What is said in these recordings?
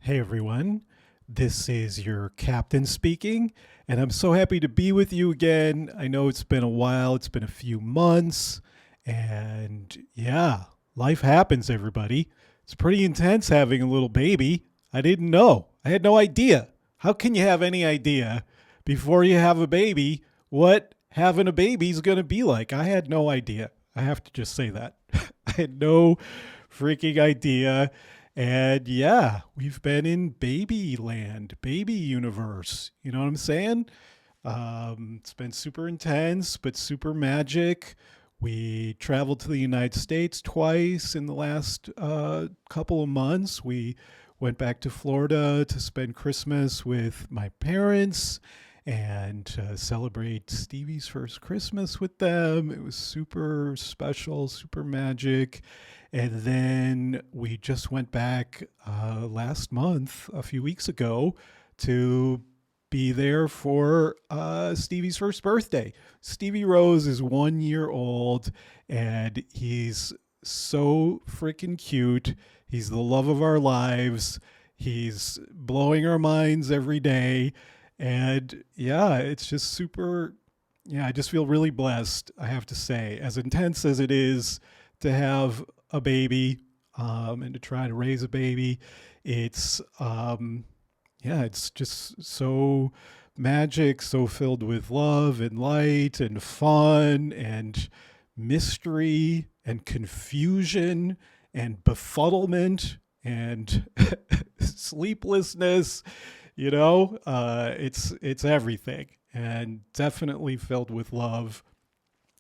Hey everyone, this is your captain speaking, and I'm so happy to be with you again. I know it's been a while, it's been a few months, and yeah, life happens, everybody. It's pretty intense having a little baby. I didn't know, I had no idea. How can you have any idea before you have a baby what having a baby is going to be like? I had no idea. I have to just say that. I had no freaking idea. And yeah, we've been in baby land, baby universe. You know what I'm saying? It's been super intense, but super magic. We traveled to the United States twice in the last couple of months. We went back to Florida to spend Christmas with my parents and celebrate Stevie's first Christmas with them. It was super special, super magic. And then we just went back last month, a few weeks ago, to be there for Stevie's first birthday. Stevie Rose is 1 year old, and he's so freaking cute. He's the love of our lives. He's blowing our minds every day. And yeah, it's just super. Yeah, I just feel really blessed, I have to say. As intense as it is to have a baby and to try to raise a baby, it's yeah, it's just so magic, so filled with love and light and fun and mystery and confusion and befuddlement and sleeplessness. It's everything, and definitely filled with love.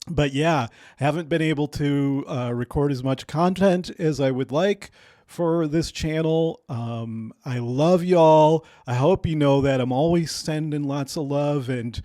But yeah, haven't been able to record as much content as I would like for this channel. I love y'all. I hope you know that I'm always sending lots of love and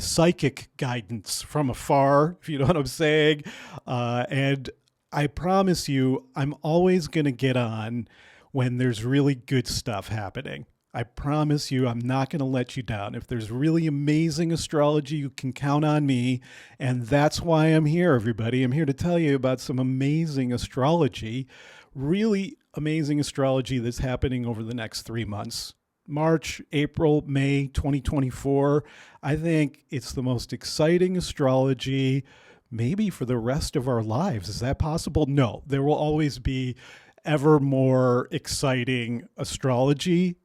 psychic guidance from afar, if you know what I'm saying. And I promise you, I'm always going to get on when there's really good stuff happening. I promise you, I'm not going to let you down. If there's really amazing astrology, you can count on me. And that's why I'm here, everybody. I'm here to tell you about some amazing astrology, really amazing astrology that's happening over the next 3 months. March, April, May 2024. I think it's the most exciting astrology maybe for the rest of our lives. Is that possible? No, there will always be ever more exciting astrology.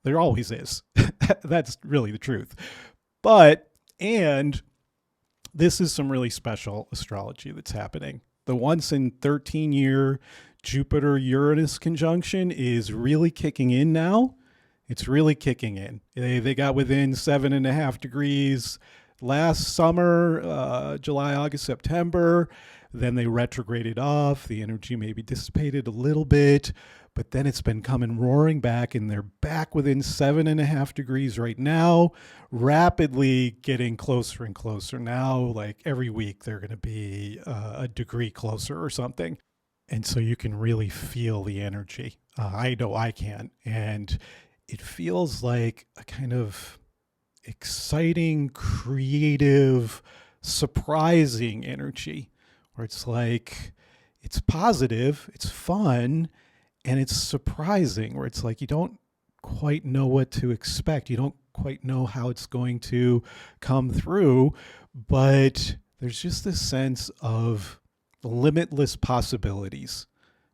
There always is. That's really the truth. And this is some really special astrology that's happening. The once in 13-year Jupiter-Uranus conjunction is really kicking in now. It's really kicking in. They got within 7.5 degrees last summer, July, August, September. Then they retrograded off. The energy maybe dissipated a little bit, but then it's been coming roaring back, and they're back within 7.5 degrees right now, rapidly getting closer and closer. Now, like every week, they're going to be a degree closer or something. And so you can really feel the energy. I know I can. And it feels like a kind of exciting, creative, surprising energy where it's like, it's positive, it's fun, and it's surprising, where it's like you don't quite know what to expect. You don't quite know how it's going to come through, but there's just this sense of limitless possibilities.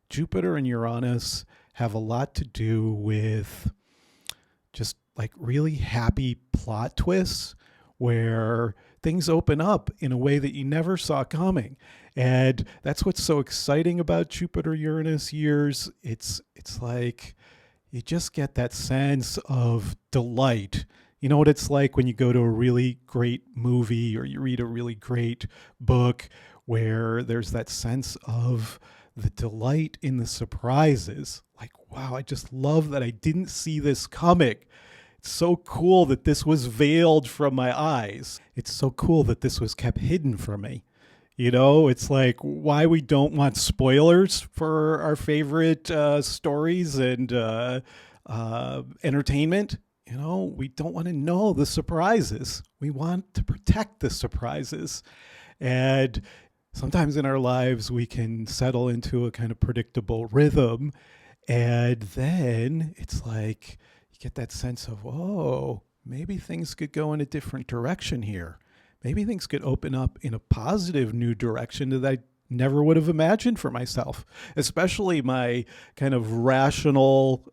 Jupiter and Uranus have a lot to do with just like really happy plot twists where things open up in a way that you never saw coming. And that's what's so exciting about Jupiter-Uranus years. It's like you just get that sense of delight. You know what it's like when you go to a really great movie or you read a really great book where there's that sense of the delight in the surprises. Like, wow, I just love that I didn't see this coming. It's so cool that this was veiled from my eyes. It's so cool that this was kept hidden from me. It's like why we don't want spoilers for our favorite stories and entertainment. We don't want to know the surprises. We want to protect the surprises. And sometimes in our lives, we can settle into a kind of predictable rhythm. And then it's like you get that sense of, whoa, maybe things could go in a different direction here. Maybe things could open up in a positive new direction that I never would have imagined for myself, especially my kind of rational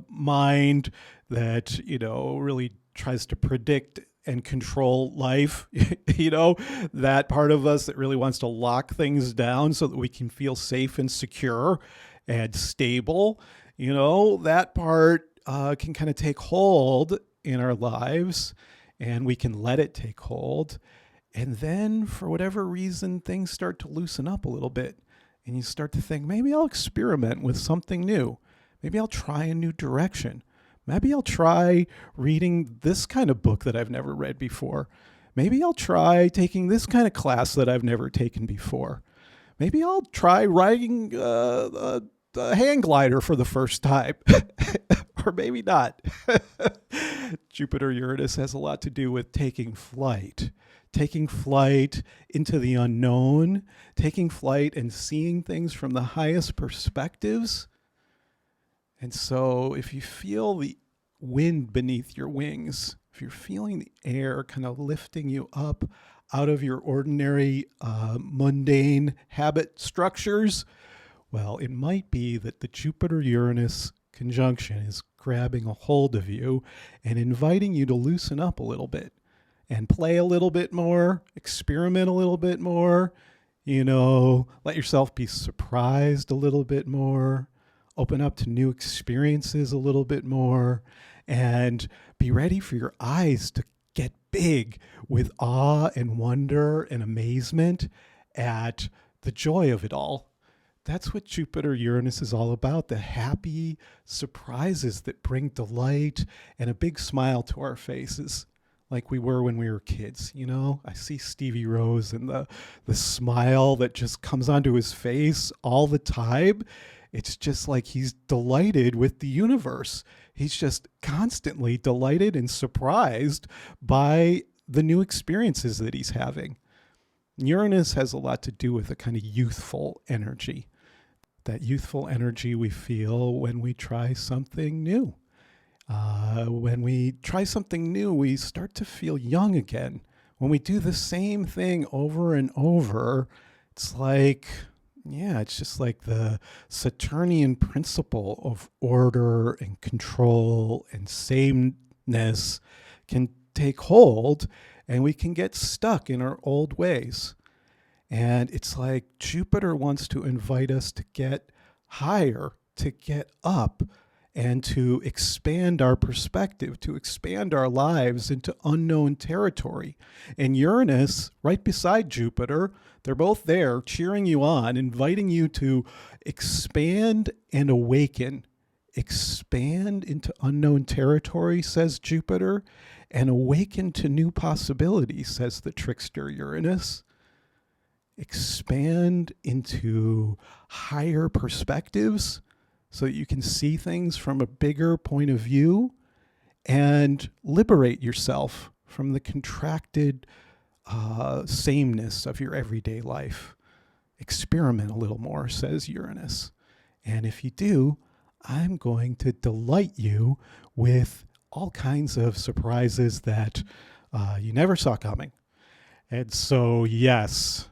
mind that, really tries to predict and control life. That part of us that really wants to lock things down so that we can feel safe and secure and stable. That part can kind of take hold in our lives, and we can let it take hold. And then for whatever reason, things start to loosen up a little bit. And you start to think, maybe I'll experiment with something new. Maybe I'll try a new direction. Maybe I'll try reading this kind of book that I've never read before. Maybe I'll try taking this kind of class that I've never taken before. Maybe I'll try riding a hang glider for the first time. Or maybe not. Jupiter-Uranus has a lot to do with taking flight into the unknown, taking flight and seeing things from the highest perspectives. And so if you feel the wind beneath your wings, if you're feeling the air kind of lifting you up out of your ordinary mundane habit structures, well, it might be that the Jupiter-Uranus conjunction is grabbing a hold of you and inviting you to loosen up a little bit and play a little bit more, experiment a little bit more, let yourself be surprised a little bit more, open up to new experiences a little bit more, and be ready for your eyes to get big with awe and wonder and amazement at the joy of it all. That's what Jupiter-Uranus is all about, the happy surprises that bring delight and a big smile to our faces, like we were when we were kids. I see Stevie Rose and the smile that just comes onto his face all the time. It's just like he's delighted with the universe. He's just constantly delighted and surprised by the new experiences that he's having. Uranus has a lot to do with a kind of youthful energy. That youthful energy we feel when we try something new. When we try something new, we start to feel young again. When we do the same thing over and over, it's just like the Saturnian principle of order and control and sameness can take hold, and we can get stuck in our old ways. And it's like Jupiter wants to invite us to get higher, to get up, and to expand our perspective, to expand our lives into unknown territory. And Uranus, right beside Jupiter, they're both there cheering you on, inviting you to expand and awaken. Expand into unknown territory, says Jupiter, and awaken to new possibilities, says the trickster Uranus. Expand into higher perspectives so that you can see things from a bigger point of view, and liberate yourself from the contracted sameness of your everyday life. Experiment a little more, says Uranus. And if you do, I'm going to delight you with all kinds of surprises that you never saw coming. And so, yes,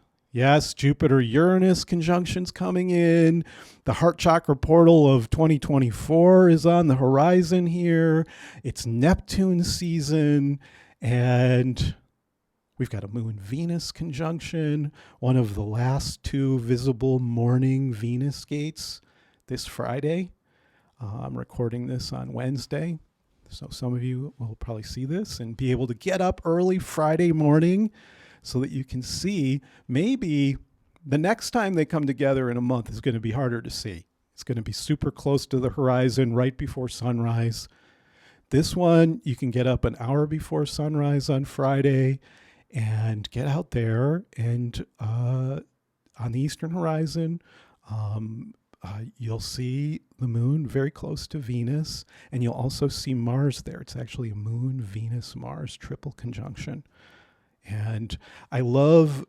Jupiter-Uranus conjunction's coming in. The heart chakra portal of 2024 is on the horizon here. It's Neptune season, and we've got a Moon-Venus conjunction, one of the last two visible morning Venus gates this Friday. I'm recording this on Wednesday, so some of you will probably see this and be able to get up early Friday morning so that you can see. Maybe the next time they come together in a month is going to be harder to see. It's going to be super close to the horizon right before sunrise. This one, you can get up an hour before sunrise on Friday and get out there, and on the eastern horizon, you'll see the moon very close to Venus, and you'll also see Mars there. It's actually a Moon, Venus, Mars triple conjunction. And I love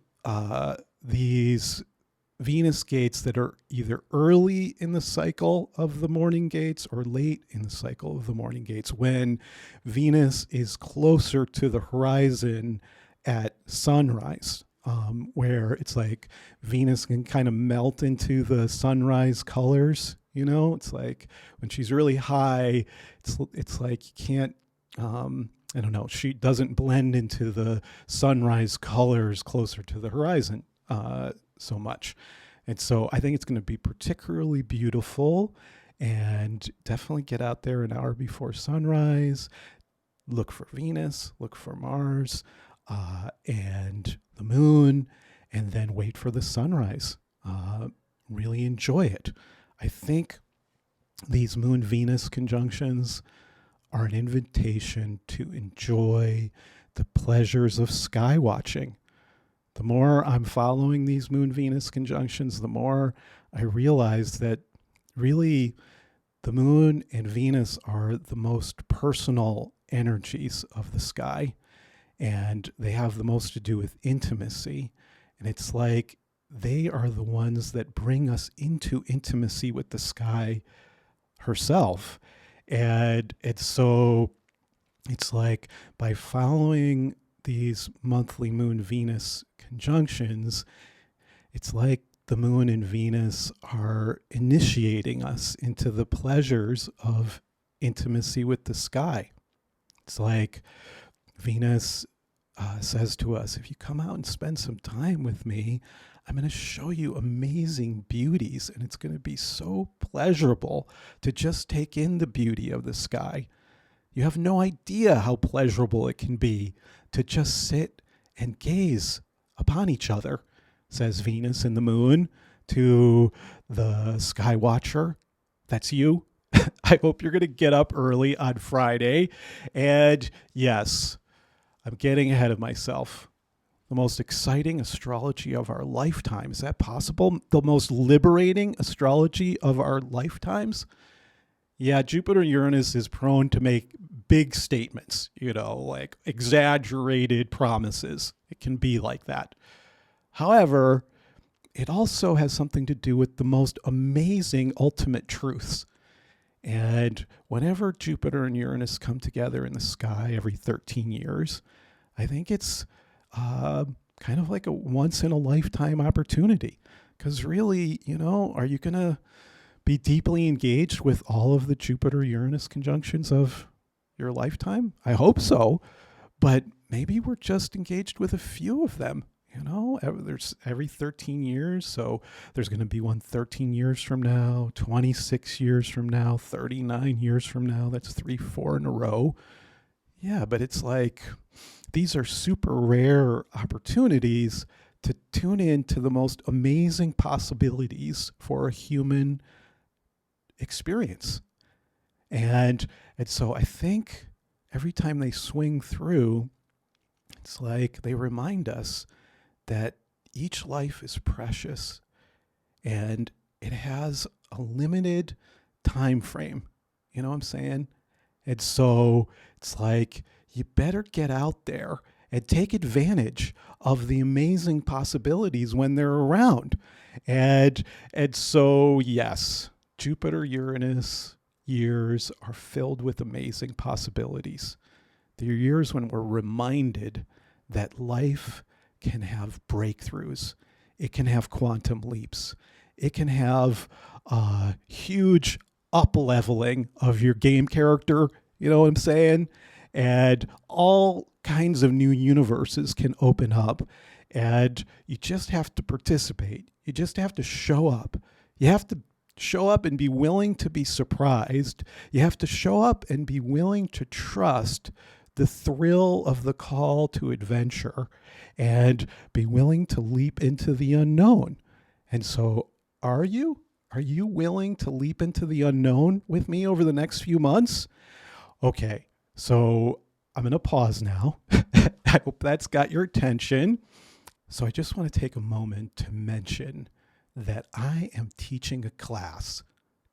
these Venus gates that are either early in the cycle of the morning gates or late in the cycle of the morning gates, when Venus is closer to the horizon at sunrise, where it's like Venus can kind of melt into the sunrise colors. It's like when she's really high, it's like you can't, I don't know, she doesn't blend into the sunrise colors closer to the horizon so much. And so I think it's going to be particularly beautiful, and definitely get out there an hour before sunrise, look for Venus, look for Mars, and the moon, and then wait for the sunrise. Really enjoy it. I think these Moon-Venus conjunctions are an invitation to enjoy the pleasures of sky watching. The more I'm following these Moon-Venus conjunctions, the more I realize that really the Moon and Venus are the most personal energies of the sky, and they have the most to do with intimacy. And it's like they are the ones that bring us into intimacy with the sky herself. And so it's like by following these monthly Moon-Venus conjunctions, it's like the Moon and Venus are initiating us into the pleasures of intimacy with the sky. It's like Venus says to us, if you come out and spend some time with me, I'm going to show you amazing beauties, and it's going to be so pleasurable to just take in the beauty of the sky. You have no idea how pleasurable it can be to just sit and gaze upon each other, says Venus and the Moon to the sky watcher. That's you. I hope you're going to get up early on Friday. And yes, I'm getting ahead of myself. The most exciting astrology of our lifetime. Is that possible? The most liberating astrology of our lifetimes? Yeah, Jupiter-Uranus is prone to make big statements, like exaggerated promises. It can be like that. However, it also has something to do with the most amazing ultimate truths. And whenever Jupiter and Uranus come together in the sky every 13 years, I think it's kind of like a once-in-a-lifetime opportunity. Because really, are you going to be deeply engaged with all of the Jupiter-Uranus conjunctions of your lifetime? I hope so. But maybe we're just engaged with a few of them. There's every 13 years. So there's going to be one 13 years from now, 26 years from now, 39 years from now. That's 4 in a row. Yeah, but it's like these are super rare opportunities to tune in to the most amazing possibilities for a human experience. And so I think every time they swing through, it's like they remind us that each life is precious and it has a limited time frame. You know what I'm saying? And so it's like you better get out there and take advantage of the amazing possibilities when they're around. And so, yes, Jupiter-Uranus years are filled with amazing possibilities. They're years when we're reminded that life can have breakthroughs. It can have quantum leaps. It can have huge up-leveling of your game character, you know what I'm saying? And all kinds of new universes can open up, and you just have to participate. You just have to show up. You have to show up and be willing to be surprised. You have to show up and be willing to trust the thrill of the call to adventure and be willing to leap into the unknown. And so are you? Are you willing to leap into the unknown with me over the next few months? Okay, so I'm going to pause now. I hope that's got your attention. So I just want to take a moment to mention that I am teaching a class,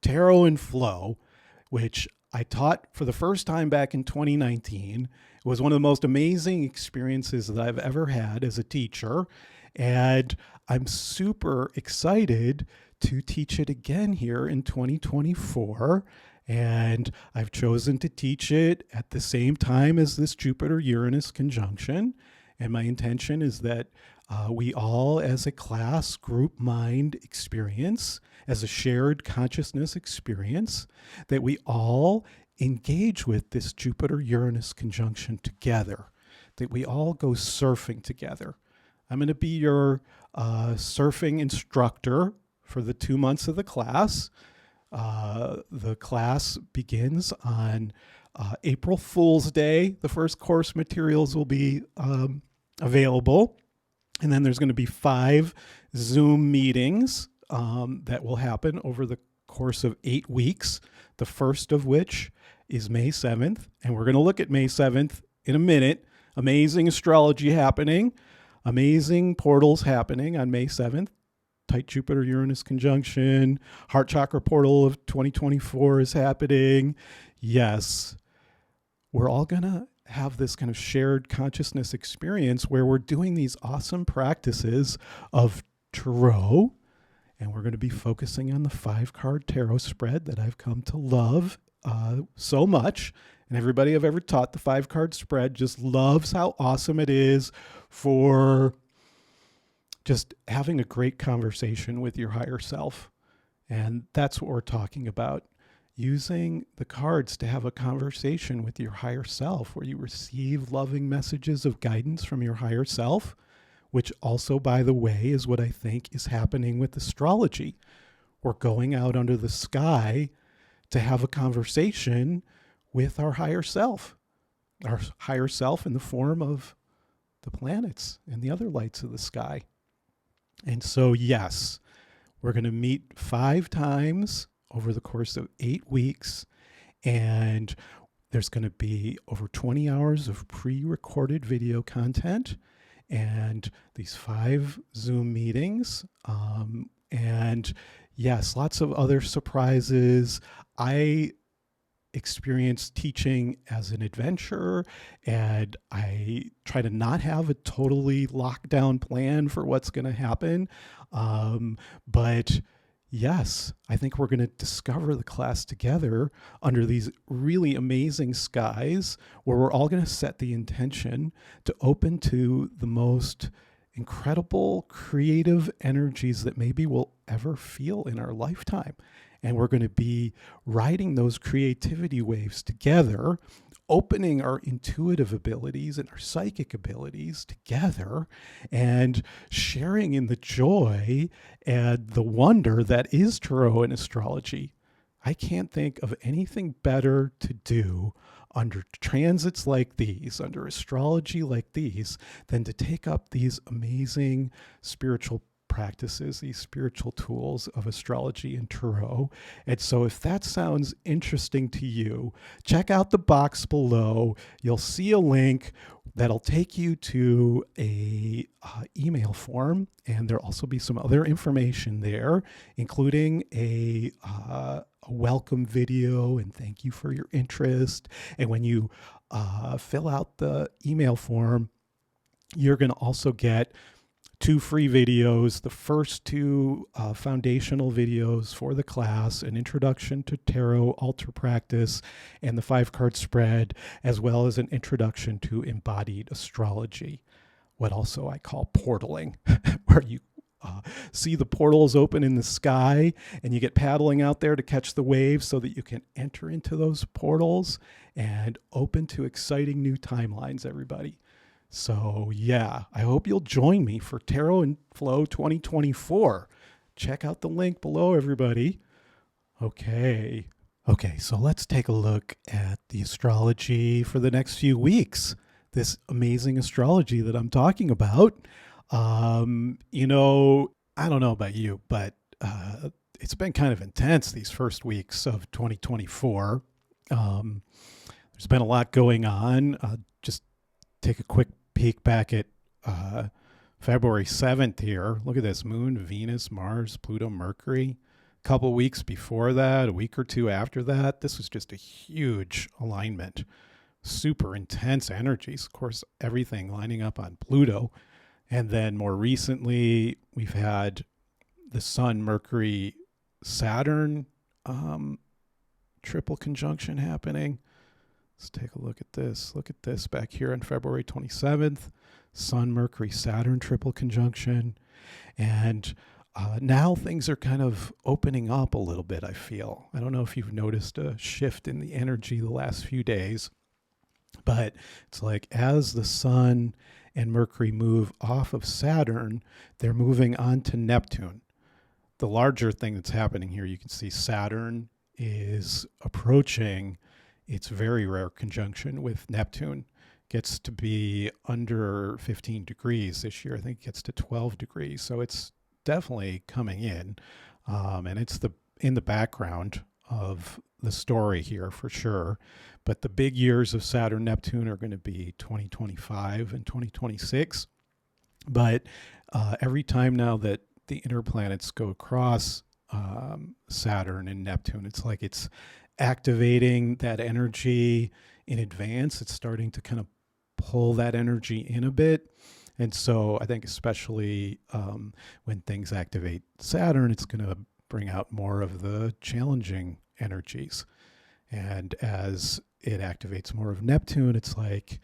Tarot and Flow, which I taught for the first time back in 2019. It was one of the most amazing experiences that I've ever had as a teacher. And I'm super excited to teach it again here in 2024. And I've chosen to teach it at the same time as this Jupiter-Uranus conjunction. And my intention is that we all, as a class, group mind experience, as a shared consciousness experience, that we all engage with this Jupiter-Uranus conjunction together, that we all go surfing together. I'm going to be your surfing instructor for the 2 months of the class. The class begins on April Fool's Day. The first course materials will be available. And then there's going to be 5 Zoom meetings that will happen over the course of 8 weeks, the first of which is May 7th. And we're going to look at May 7th in a minute. Amazing astrology happening, amazing portals happening on May 7th. Tight Jupiter-Uranus conjunction, heart chakra portal of 2024 is happening. Yes, we're all going to have this kind of shared consciousness experience where we're doing these awesome practices of tarot, and we're going to be focusing on the 5-card tarot spread that I've come to love so much. And everybody I've ever taught the 5-card spread just loves how awesome it is for just having a great conversation with your higher self. And that's what we're talking about. Using the cards to have a conversation with your higher self, where you receive loving messages of guidance from your higher self, which also, by the way, is what I think is happening with astrology. We're going out under the sky to have a conversation with our higher self in the form of the planets and the other lights of the sky. And so, yes, we're going to meet 5 times over the course of 8 weeks, and there's going to be over 20 hours of pre-recorded video content and these 5 Zoom meetings. And yes, lots of other surprises. I experienced teaching as an adventure, and I try to not have a totally locked down plan for what's going to happen. But yes, I think we're going to discover the class together under these really amazing skies, where we're all going to set the intention to open to the most incredible creative energies that maybe we'll ever feel in our lifetime. And we're going to be riding those creativity waves together, opening our intuitive abilities and our psychic abilities together, and sharing in the joy and the wonder that is tarot and astrology. I can't think of anything better to do under transits like these, under astrology like these, than to take up these amazing spiritual practices, these spiritual tools of astrology and tarot. And so if that sounds interesting to you, check out the box below. You'll see a link that'll take you to a email form, and there'll also be some other information there, including a welcome video and thank you for your interest. And when you fill out the email form, you're going to also get 2 free videos. The first 2 foundational videos for the class, an introduction to tarot, altar practice, and the 5-card spread, as well as an introduction to embodied astrology, what also I call portaling, where you see the portals open in the sky and you get paddling out there to catch the waves so that you can enter into those portals and open to exciting new timelines, everybody. So yeah, I hope you'll join me for Tarot and Flow 2024. Check out the link below, everybody. Okay, so let's take a look at the astrology for the next few weeks. This amazing astrology that I'm talking about. I don't know about you, but it's been kind of intense these first weeks of 2024. There's been a lot going on. Just take a quick peek back at February 7th here. Look at this: Moon, Venus, Mars, Pluto, Mercury. A couple weeks before that, a week or 2 after that, this was just a huge alignment. Super intense energies. Of course, everything lining up on Pluto. And then more recently, we've had the Sun, Mercury, Saturn triple conjunction happening. Let's take a look at this. Look at this back here on February 27th. Sun, Mercury, Saturn triple conjunction. And now things are kind of opening up a little bit, I feel. I don't know if you've noticed a shift in the energy the last few days, but it's like as the Sun and Mercury move off of Saturn, they're moving on to Neptune. The larger thing that's happening here, you can see Saturn is approaching its very rare conjunction with Neptune. Gets to be under 15 degrees this year. I think it gets to 12 degrees. So it's definitely coming in. And it's in the background of the story here for sure. But the big years of Saturn Neptune are going to be 2025 and 2026. But every time now that the inner planets go across Saturn and Neptune, it's like it's activating that energy in advance. It's starting to kind of pull that energy in a bit. And so I think especially when things activate Saturn, it's going to bring out more of the challenging energies. And as it activates more of Neptune, it's like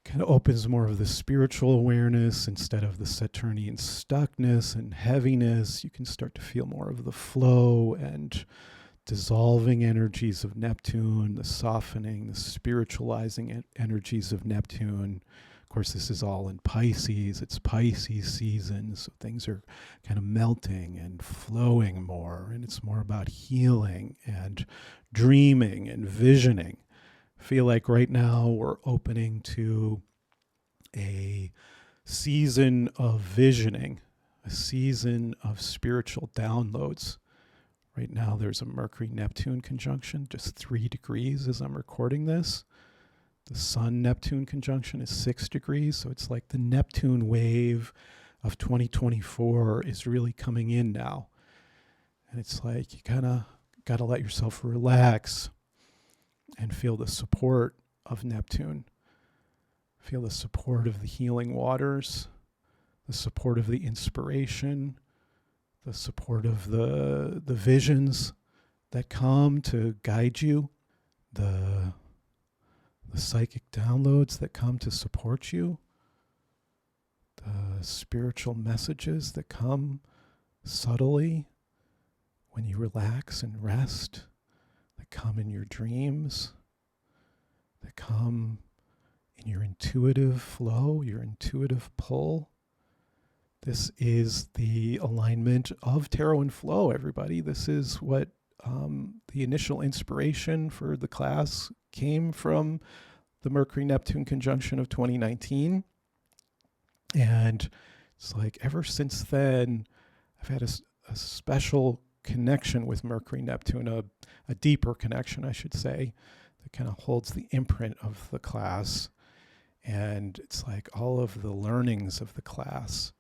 kind of opens more of the spiritual awareness instead of the Saturnian stuckness and heaviness. You can start to feel more of the flow and dissolving energies of Neptune, the softening, the spiritualizing energies of Neptune. Of course, this is all in Pisces. It's Pisces season, so things are kind of melting and flowing more, and it's more about healing and dreaming and visioning. I feel like right now we're opening to a season of visioning, a season of spiritual downloads. Right now there's a Mercury-Neptune conjunction, just 3 degrees as I'm recording this. The Sun-Neptune conjunction is 6 degrees, so it's like the Neptune wave of 2024 is really coming in now. And it's like you kind of got to let yourself relax and feel the support of Neptune. Feel the support of the healing waters, the support of the inspiration, the support of the visions that come to guide you, the psychic downloads that come to support you, the spiritual messages that come subtly when you relax and rest, that come in your dreams, that come in your intuitive flow, your intuitive pull. This is the alignment of tarot and flow, everybody. This is what the initial inspiration for the class came from, the Mercury-Neptune conjunction of 2019. And it's like ever since then, I've had a special connection with Mercury-Neptune, a deeper connection, I should say, that kind of holds the imprint of the class. And it's like all of the learnings of the class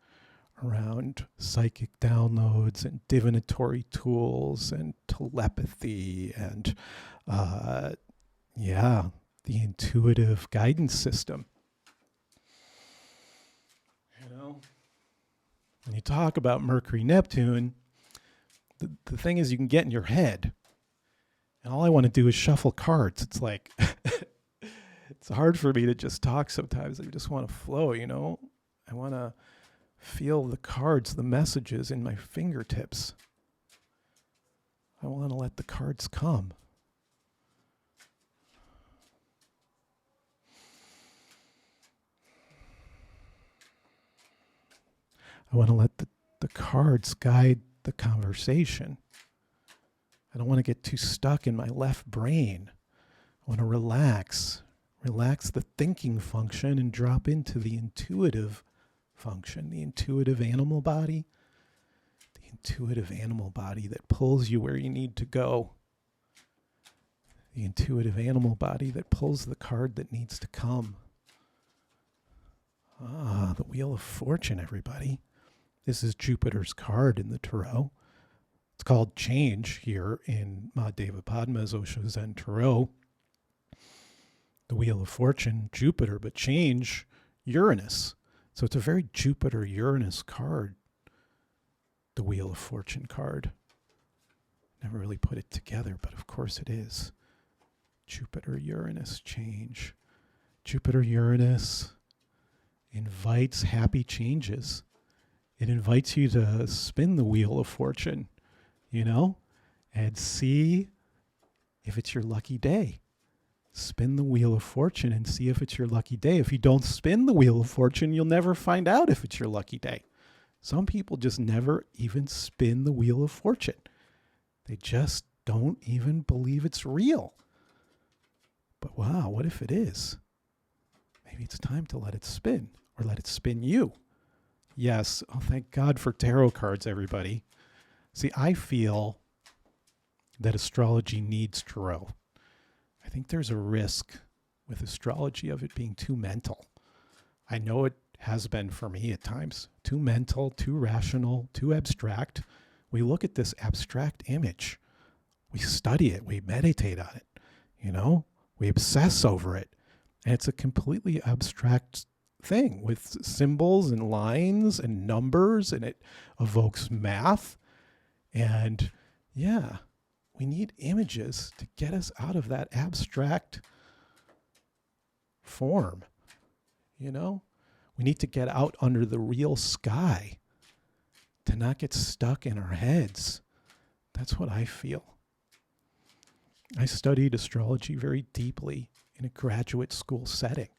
around psychic downloads and divinatory tools and telepathy and the intuitive guidance system. You know, when you talk about Mercury-Neptune, the thing is you can get in your head, and all I want to do is shuffle cards. It's like it's hard for me to just talk sometimes. I just want to flow, you know. I want to feel the cards, the messages in my fingertips. I want to let the cards come. I want to let the cards guide the conversation. I don't want to get too stuck in my left brain. I want to relax the thinking function and drop into the intuitive function, the intuitive animal body, that pulls you where you need to go, the intuitive animal body that pulls the card that needs to come. The Wheel of Fortune, everybody. This is Jupiter's card in the Tarot. It's called Change here in Mahadeva Padma's Osho Zen Tarot. The Wheel of Fortune, Jupiter, but Change, Uranus. So it's a very Jupiter-Uranus card, the Wheel of Fortune card. Never really put it together, but of course it is. Jupiter-Uranus change. Jupiter-Uranus invites happy changes. It invites you to spin the Wheel of Fortune, you know, and see if it's your lucky day. Spin the Wheel of Fortune and see if it's your lucky day. If you don't spin the Wheel of Fortune, you'll never find out if it's your lucky day. Some people just never even spin the Wheel of Fortune. They just don't even believe it's real. But wow, what if it is? Maybe it's time to let it spin, or let it spin you. Yes, oh, thank God for tarot cards, everybody. See, I feel that astrology needs tarot. I think there's a risk with astrology of it being too mental. I know it has been for me at times. Too mental, too rational, too abstract. We look at this abstract image. We study it. We meditate on it. You know, we obsess over it. And it's a completely abstract thing with symbols and lines and numbers, and it evokes math. And yeah, we need images to get us out of that abstract form. You know, we need to get out under the real sky to not get stuck in our heads. That's what I feel. I studied astrology very deeply in a graduate school setting.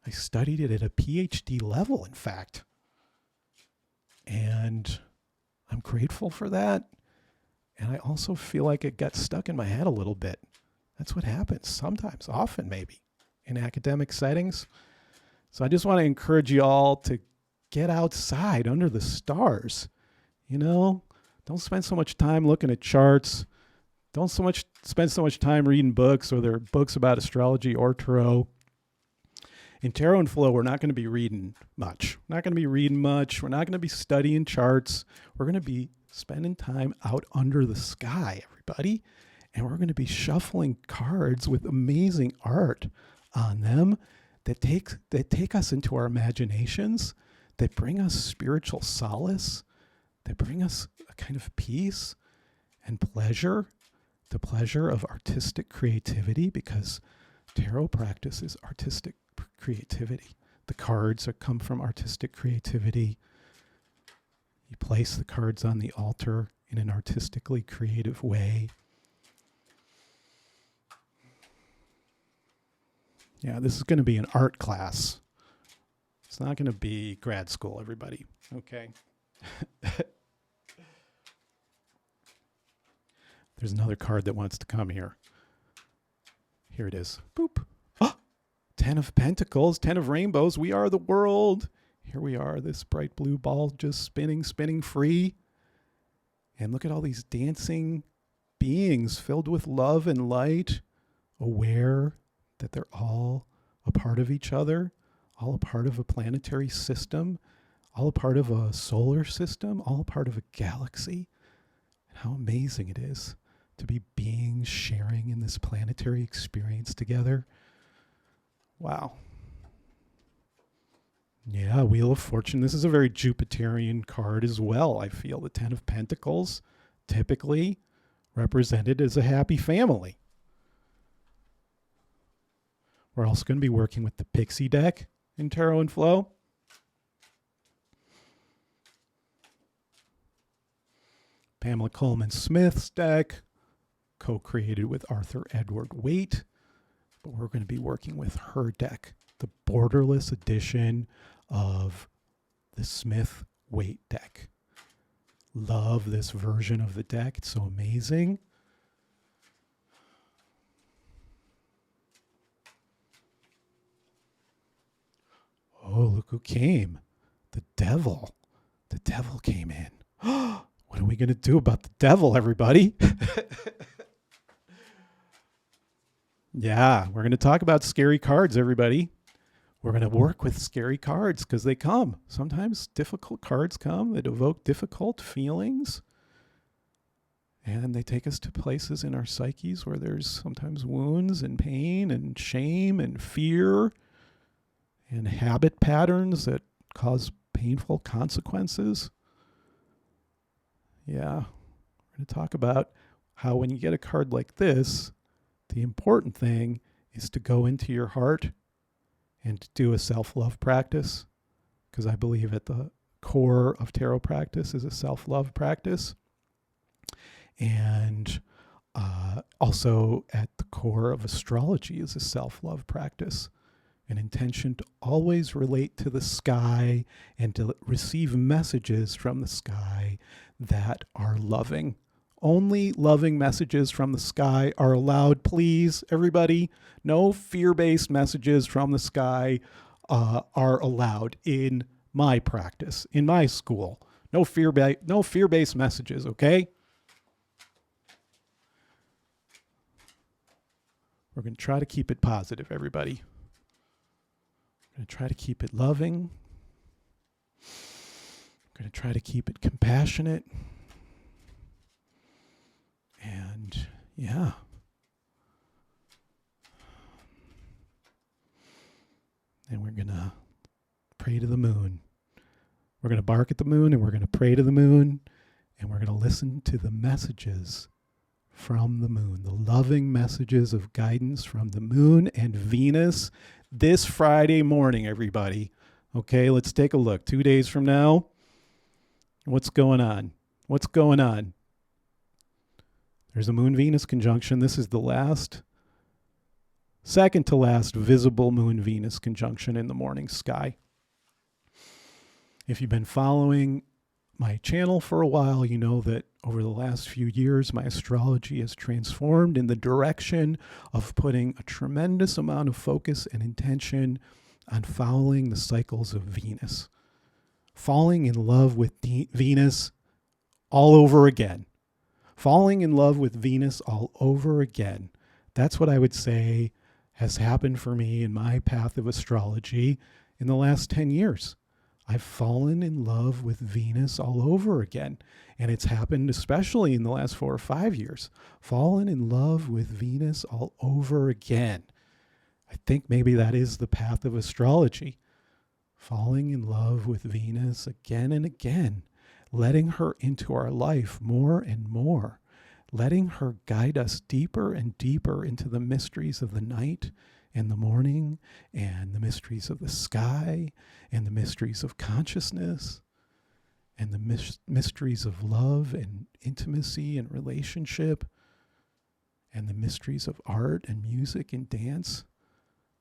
I studied it at a PhD level, in fact. And I'm grateful for that. And I also feel like it got stuck in my head a little bit. That's what happens sometimes, often maybe, in academic settings. So I just want to encourage you all to get outside under the stars. You know, don't spend so much time looking at charts. Don't spend so much time reading books, or there are books about astrology or tarot. In Tarot and Flow, we're not going to be reading much. We're not going to be reading much. We're not going to be studying charts. We're going to be spending time out under the sky, everybody. And we're going to be shuffling cards with amazing art on them that take us into our imaginations, that bring us spiritual solace, that bring us a kind of peace and pleasure, the pleasure of artistic creativity, because tarot practices artistic creativity. The cards come from artistic creativity. You place the cards on the altar in an artistically creative way. Yeah, this is going to be an art class. It's not going to be grad school, everybody. Okay. There's another card that wants to come here. Here it is. Boop. Oh, 10 of Pentacles, 10 of Rainbows. We are the world. Here we are, this bright blue ball just spinning free. And look at all these dancing beings filled with love and light, aware that they're all a part of each other, all a part of a planetary system, all a part of a solar system, all a part of a galaxy. And how amazing it is to be beings sharing in this planetary experience together. Wow. Yeah, Wheel of Fortune. This is a very Jupiterian card as well. I feel the 10 of Pentacles typically represented as a happy family. We're also going to be working with the Pixie deck in Tarot and Flow. Pamela Coleman Smith's deck, co-created with Arthur Edward Waite. But we're going to be working with her deck, the borderless edition of the Smith-Waite deck. Love this version of the deck. It's so amazing. Oh, look who came. The devil. The devil came in. What are we going to do about the devil, everybody? Yeah, we're going to talk about scary cards, everybody. We're going to work with scary cards because they come. Sometimes difficult cards come that evoke difficult feelings. And they take us to places in our psyches where there's sometimes wounds and pain and shame and fear and habit patterns that cause painful consequences. Yeah, we're going to talk about how when you get a card like this, the important thing is to go into your heart and to do a self-love practice, because I believe at the core of tarot practice is a self-love practice. And also at the core of astrology is a self-love practice, an intention to always relate to the sky and to receive messages from the sky that are loving. Only loving messages from the sky are allowed, please, everybody. No fear-based messages from the sky are allowed in my practice, in my school. No fear-based messages, okay? We're going to try to keep it positive, everybody. We're going to try to keep it loving. We're going to try to keep it compassionate. And yeah. And we're going to pray to the moon. We're going to bark at the moon and we're going to pray to the moon. And we're going to listen to the messages from the moon, the loving messages of guidance from the moon and Venus this Friday morning, everybody. Okay, let's take a look. 2 days from now, what's going on? What's going on? There's a Moon-Venus conjunction. This is the second to last visible Moon-Venus conjunction in the morning sky. If you've been following my channel for a while, you know that over the last few years, my astrology has transformed in the direction of putting a tremendous amount of focus and intention on following the cycles of Venus. Falling in love with Venus all over again. Falling in love with Venus all over again. That's what I would say has happened for me in my path of astrology in the last 10 years. I've fallen in love with Venus all over again. And it's happened especially in the last 4 or 5 years. Fallen in love with Venus all over again. I think maybe that is the path of astrology. Falling in love with Venus again and again. Letting her into our life more and more. Letting her guide us deeper and deeper into the mysteries of the night and the morning, and the mysteries of the sky, and the mysteries of consciousness, and the mysteries of love and intimacy and relationship, and the mysteries of art and music and dance.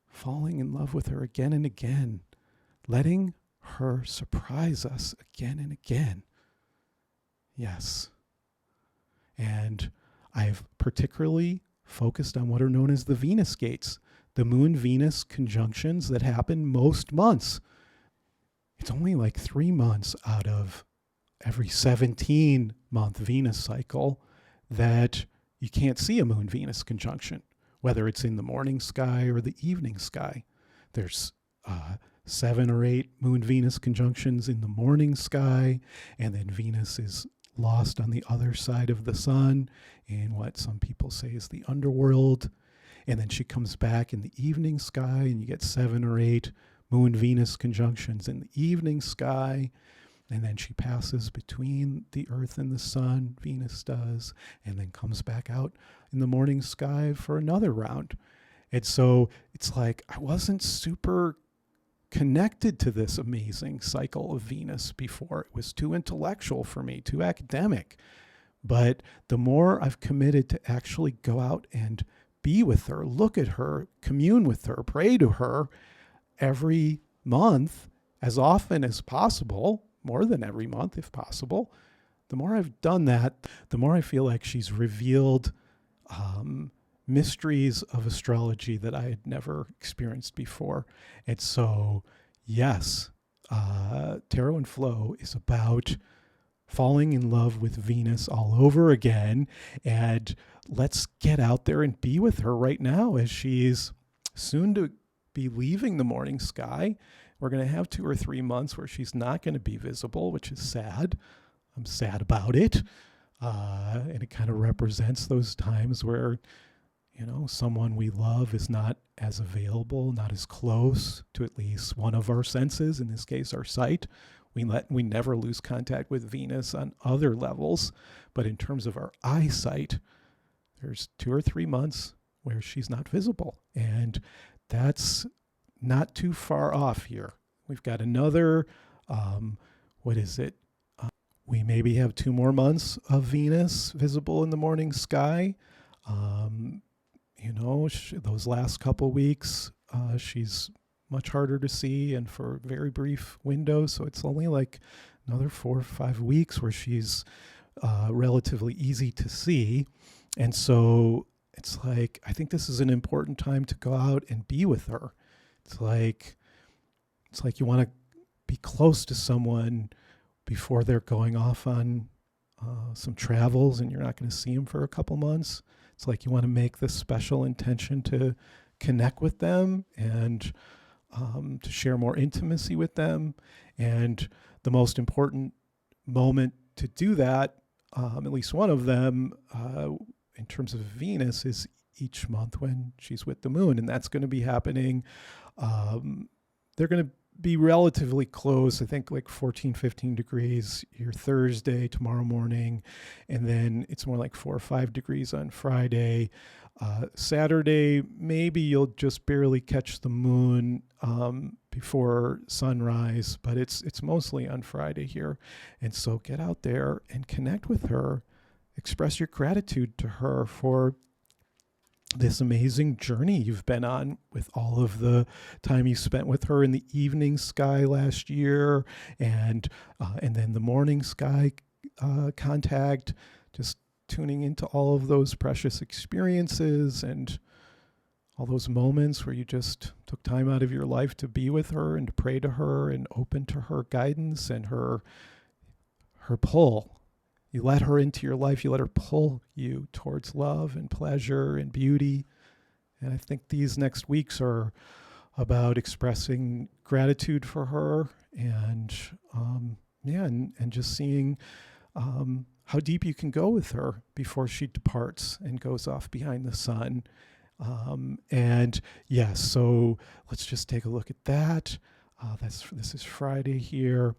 Falling in love with her again and again. Letting her surprise us again and again. Yes. And I've particularly focused on what are known as the Venus gates, the Moon-Venus conjunctions that happen most months. It's only like 3 months out of every 17-month Venus cycle that you can't see a Moon-Venus conjunction, whether it's in the morning sky or the evening sky. There's 7 or 8 Moon-Venus conjunctions in the morning sky, and then Venus is lost on the other side of the sun in what some people say is the underworld. And then she comes back in the evening sky, and you get 7 or 8 Moon-Venus conjunctions in the evening sky. And then she passes between the Earth and the sun, Venus does, and then comes back out in the morning sky for another round. And so it's like I wasn't super connected to this amazing cycle of Venus before. It was too intellectual for me, too academic. But the more I've committed to actually go out and be with her, look at her, commune with her, pray to her every month, as often as possible, more than every month if possible. The more I've done that, the more I feel like she's revealed mysteries of astrology that I had never experienced before. And so, yes, Tarot and Flow is about falling in love with Venus all over again. And let's get out there and be with her right now as she's soon to be leaving the morning sky. We're going to have 2 or 3 months where she's not going to be visible, which is sad. I'm sad about it. And it kind of represents those times where, someone we love is not as available, not as close to at least one of our senses, in this case, our sight. We never lose contact with Venus on other levels, but in terms of our eyesight, there's 2 or 3 months where she's not visible, and that's not too far off here. We've got another, what is it? We maybe have 2 more months of Venus visible in the morning sky. Those last couple weeks, she's much harder to see and for very brief windows. So it's only like another 4 or 5 weeks where she's relatively easy to see. And so it's like, I think this is an important time to go out and be with her. It's like you want to be close to someone before they're going off on some travels and you're not going to see them for a couple months. It's like you want to make this special intention to connect with them and to share more intimacy with them. And the most important moment to do that, at least one of them, in terms of Venus, is each month when she's with the moon. And that's going to be happening. They're going to be relatively close, I think like 14, 15 degrees here Thursday, tomorrow morning. And then it's more like 4 or 5 degrees on Friday. Saturday, maybe you'll just barely catch the moon before sunrise, but it's mostly on Friday here. And so get out there and connect with her. Express your gratitude to her for this amazing journey you've been on, with all of the time you spent with her in the evening sky last year, and then the morning sky contact, just tuning into all of those precious experiences and all those moments where you just took time out of your life to be with her and to pray to her and open to her guidance and her pull. You let her into your life. You let her pull you towards love and pleasure and beauty. And I think these next weeks are about expressing gratitude for her and just seeing how deep you can go with her before she departs and goes off behind the sun. So let's just take a look at that. This is Friday here.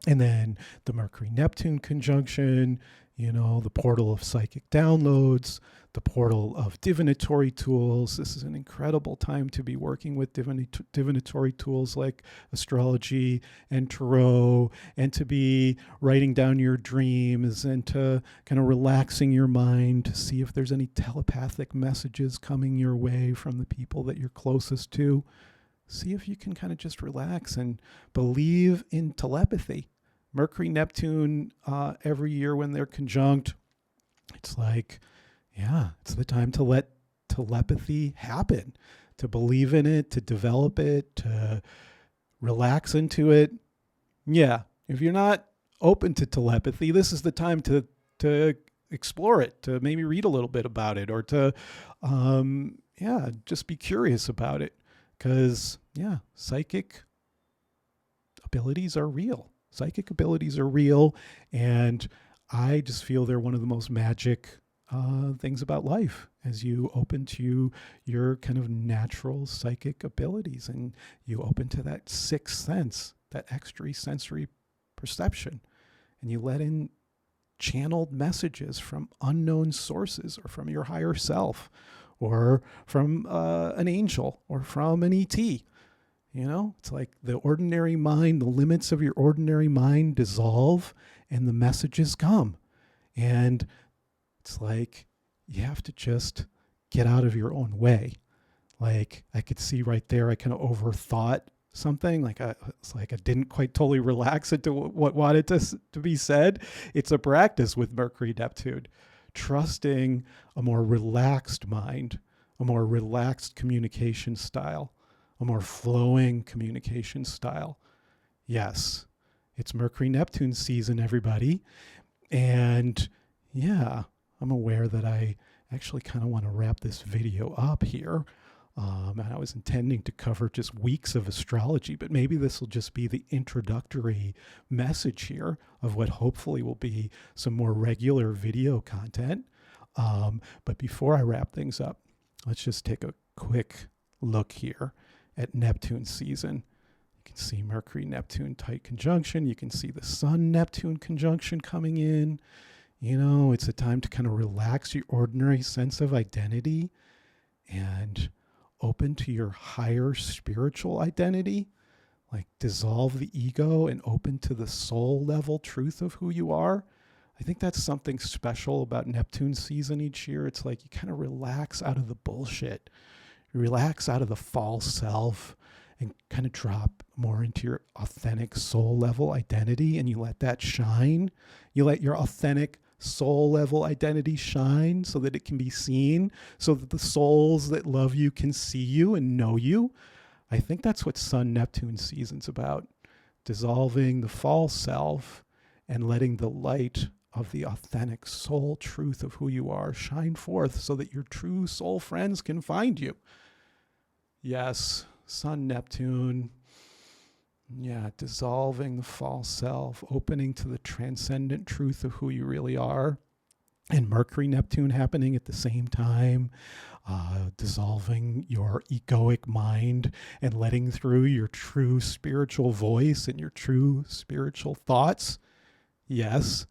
And then the Mercury-Neptune conjunction, the portal of psychic downloads, the portal of divinatory tools. This is an incredible time to be working with divinatory tools like astrology and tarot, and to be writing down your dreams and to kind of relaxing your mind to see if there's any telepathic messages coming your way from the people that you're closest to. See if you can kind of just relax and believe in telepathy. Mercury, Neptune, every year when they're conjunct, it's like, it's the time to let telepathy happen, to believe in it, to develop it, to relax into it. Yeah, if you're not open to telepathy, this is the time to explore it, to maybe read a little bit about it, or to, just be curious about it. Because, psychic abilities are real. Psychic abilities are real, and I just feel they're one of the most magic things about life as you open to your kind of natural psychic abilities and you open to that sixth sense, that extrasensory perception, and you let in channeled messages from unknown sources or from your higher self or from an angel or from an ET. It's like the ordinary mind, the limits of your ordinary mind dissolve and the messages come. And it's like you have to just get out of your own way. Like I could see right there, I kind of overthought something. It's like I didn't quite totally relax into what wanted to be said. It's a practice with Mercury Neptune, trusting a more relaxed mind, a more relaxed communication style, a more flowing communication style. Yes, it's Mercury-Neptune season, everybody. And I'm aware that I actually kind of want to wrap this video up here. And I was intending to cover just weeks of astrology, but maybe this will just be the introductory message here of what hopefully will be some more regular video content. But before I wrap things up, Let's just take a quick look here at Neptune season. You can see Mercury-Neptune tight conjunction. You can see the Sun-Neptune conjunction coming in. You know, it's a time to kind of relax your ordinary sense of identity and open to your higher spiritual identity. Like dissolve the ego and open to the soul level truth of who you are. I think that's something special about Neptune season each year. It's like you kind of relax out of the bullshit. You relax out of the false self and kind of drop more into your authentic soul level identity, and you let that shine. You let your authentic soul level identity shine so that it can be seen, so that the souls that love you can see you and know you. I think that's what Sun-Neptune season's about. Dissolving the false self and letting the light of the authentic soul truth of who you are shine forth so that your true soul friends can find you. Yes, Sun-Neptune. Yeah, dissolving the false self, opening to the transcendent truth of who you really are. And Mercury-Neptune happening at the same time, dissolving your egoic mind and letting through your true spiritual voice and your true spiritual thoughts. Yes,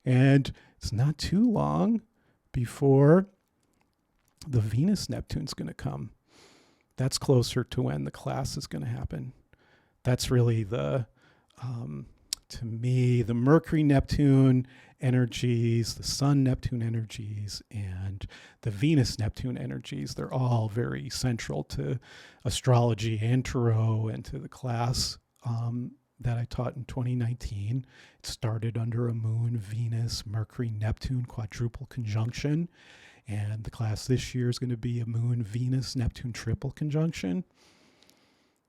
and it's not too long before the Venus-Neptune's going to come. That's closer to when the class is going to happen. That's really the, to me, the Mercury-Neptune energies, the Sun-Neptune energies, and the Venus-Neptune energies. They're all very central to astrology and tarot and to the class that I taught in 2019. It started under a Moon, Venus, Mercury, Neptune quadruple conjunction. And the class this year is going to be a Moon, Venus, Neptune triple conjunction.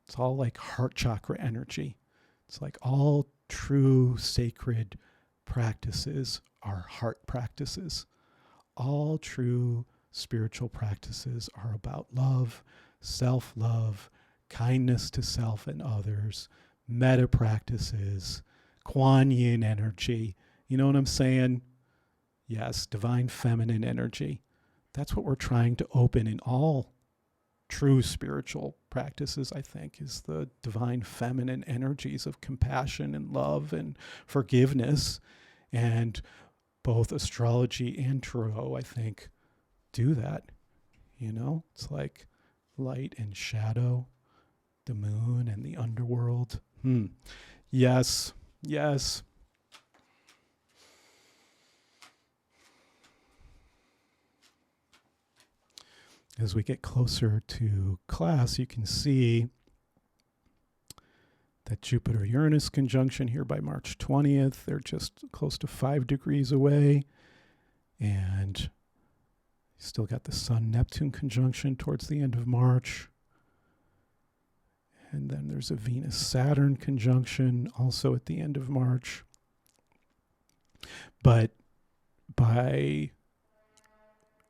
It's all like heart chakra energy. It's like all true sacred practices are heart practices. All true spiritual practices are about love, self-love, kindness to self and others, metta practices, Kuan Yin energy. You know what I'm saying? Yes, divine feminine energy. That's what we're trying to open in all true spiritual practices, I think, is the divine feminine energies of compassion and love and forgiveness. And both astrology and tarot, I think, do that. You know, it's like light and shadow, the moon and the underworld. Yes, yes. As we get closer to class, you can see that Jupiter-Uranus conjunction here by March 20th. They're just close to 5 degrees away. And still got the Sun-Neptune conjunction towards the end of March. And then there's a Venus-Saturn conjunction also at the end of March. But by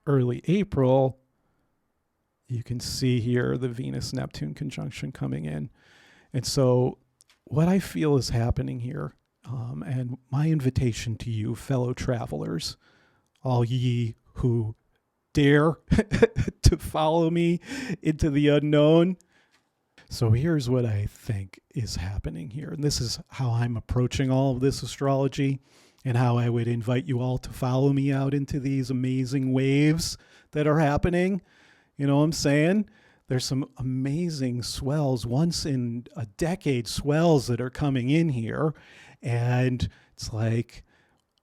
early April, you can see here the Venus-Neptune conjunction coming in. And so what I feel is happening here, and my invitation to you, fellow travelers, all ye who dare to follow me into the unknown. So here's what I think is happening here. And this is how I'm approaching all of this astrology and how I would invite you all to follow me out into these amazing waves that are happening. You know what I'm saying? There's some amazing swells, once in a decade swells that are coming in here. And it's like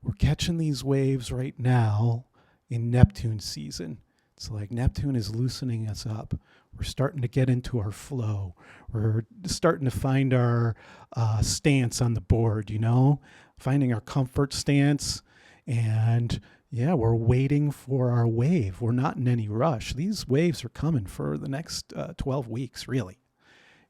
we're catching these waves right now in Neptune season. It's like Neptune is loosening us up. We're starting to get into our flow. We're starting to find our stance on the board, you know, finding our comfort stance. And yeah, we're waiting for our wave. We're not in any rush. These waves are coming for the next 12 weeks, really.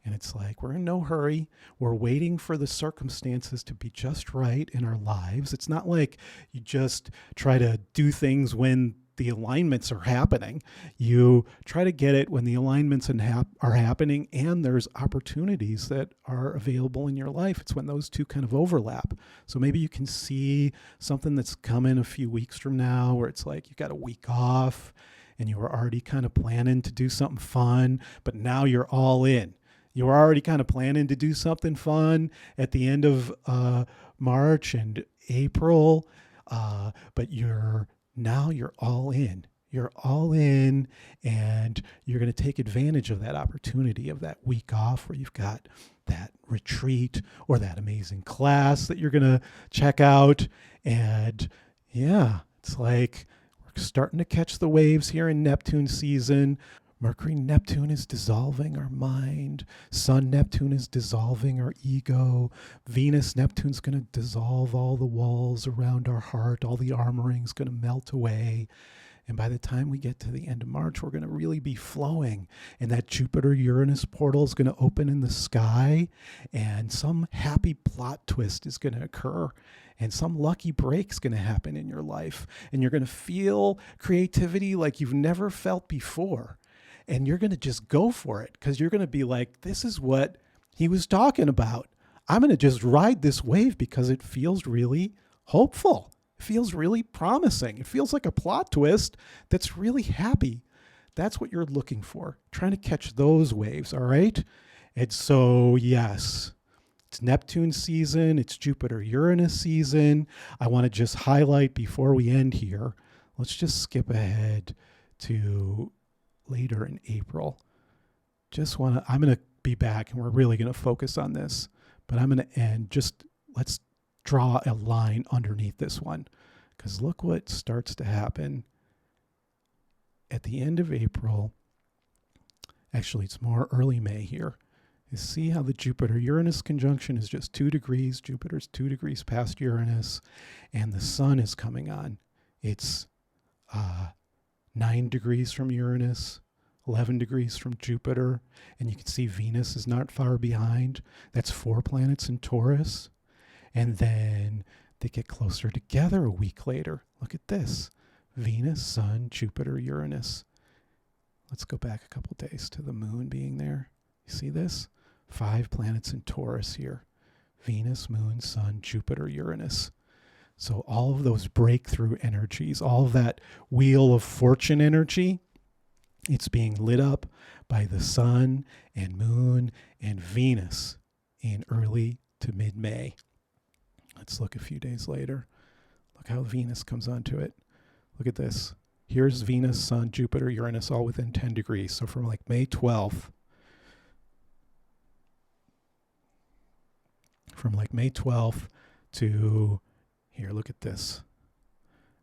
And it's like we're in no hurry. We're waiting for the circumstances to be just right in our lives. It's not like you just try to do things when the alignments are happening. You try to get it when the alignments are happening and there's opportunities that are available in your life. It's when those two kind of overlap. So maybe you can see something that's coming a few weeks from now where it's like you got a week off and you were already kind of planning to do something fun, but now you're all in. You were already kind of planning to do something fun at the end of March and April, but you're all in. You're all in, and you're going to take advantage of that opportunity of that week off where you've got that retreat or that amazing class that you're going to check out. And yeah, it's like we're starting to catch the waves here in Neptune season. Mercury Neptune is dissolving our mind. Sun Neptune is dissolving our ego. Venus Neptune's going to dissolve all the walls around our heart. All the armoring's going to melt away. And by the time we get to the end of March, we're going to really be flowing. And that Jupiter-Uranus portal is going to open in the sky. And some happy plot twist is going to occur. And some lucky break's going to happen in your life. And you're going to feel creativity like you've never felt before. And you're going to just go for it because you're going to be like, this is what he was talking about. I'm going to just ride this wave because it feels really hopeful. It feels really promising. It feels like a plot twist that's really happy. That's what you're looking for, trying to catch those waves, all right? And so, yes, it's Neptune season. It's Jupiter-Uranus season. I want to just highlight before we end here, let's just skip ahead to later in April. I'm going to be back and we're really going to focus on this, but I'm going to end. Let's draw a line underneath this one because look what starts to happen at the end of April. Actually, it's more early May here. You see how the Jupiter-Uranus conjunction is just 2 degrees. Jupiter's 2 degrees past Uranus, and the sun is coming on. It's 9 degrees from Uranus, 11 degrees from Jupiter, and you can see Venus is not far behind. That's 4 planets in Taurus. And then they get closer together a week later. Look at this. Venus, Sun, Jupiter, Uranus. Let's go back a couple days to the moon being there. You see this? 5 planets in Taurus here. Venus, Moon, Sun, Jupiter, Uranus. So all of those breakthrough energies, all of that wheel of fortune energy, it's being lit up by the sun and moon and Venus in early to mid-May. Let's look a few days later. Look how Venus comes onto it. Look at this. Here's Venus, Sun, Jupiter, Uranus, all within 10 degrees. So from like May 12th, to here, look at this.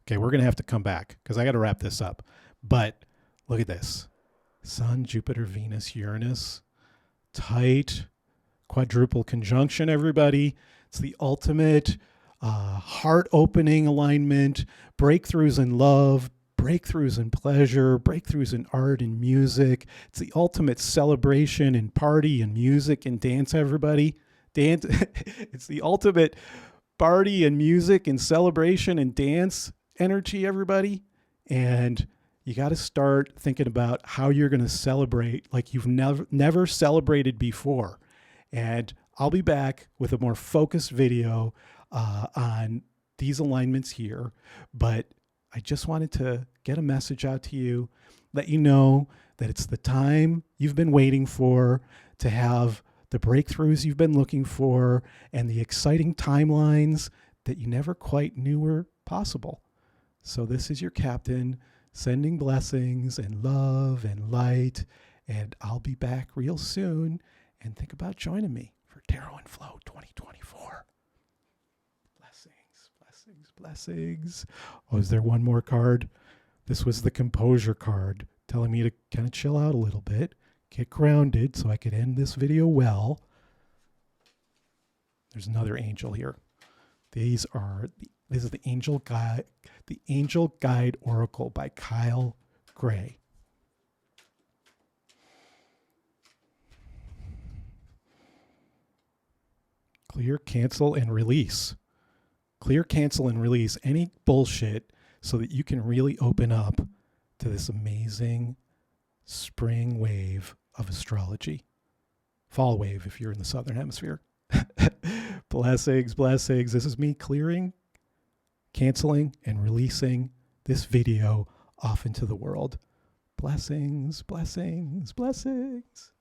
Okay, we're going to have to come back because I got to wrap this up. But look at this. Sun, Jupiter, Venus, Uranus. Tight quadruple conjunction, everybody. It's the ultimate heart-opening alignment, breakthroughs in love, breakthroughs in pleasure, breakthroughs in art and music. It's the ultimate celebration and party and music and dance, everybody. Dance. It's the ultimate party and music and celebration and dance energy, everybody. And you got to start thinking about how you're going to celebrate like you've never celebrated before. And I'll be back with a more focused video on these alignments here. But I just wanted to get a message out to you, let you know that it's the time you've been waiting for to have the breakthroughs you've been looking for and the exciting timelines that you never quite knew were possible. So this is your captain sending blessings and love and light. And I'll be back real soon. And think about joining me for Tarot and Flow 2024. Blessings, blessings, blessings. Oh, is there one more card? This was the composure card telling me to kind of chill out a little bit, get grounded so I could end this video well. There's another angel here. This is the Angel Guide Oracle by Kyle Gray. Clear, cancel, and release. Clear, cancel, and release any bullshit so that you can really open up to this amazing spring wave of astrology. Fall wave if you're in the southern hemisphere. Blessings, blessings. This is me clearing, canceling, and releasing this video off into the world. Blessings, blessings, blessings.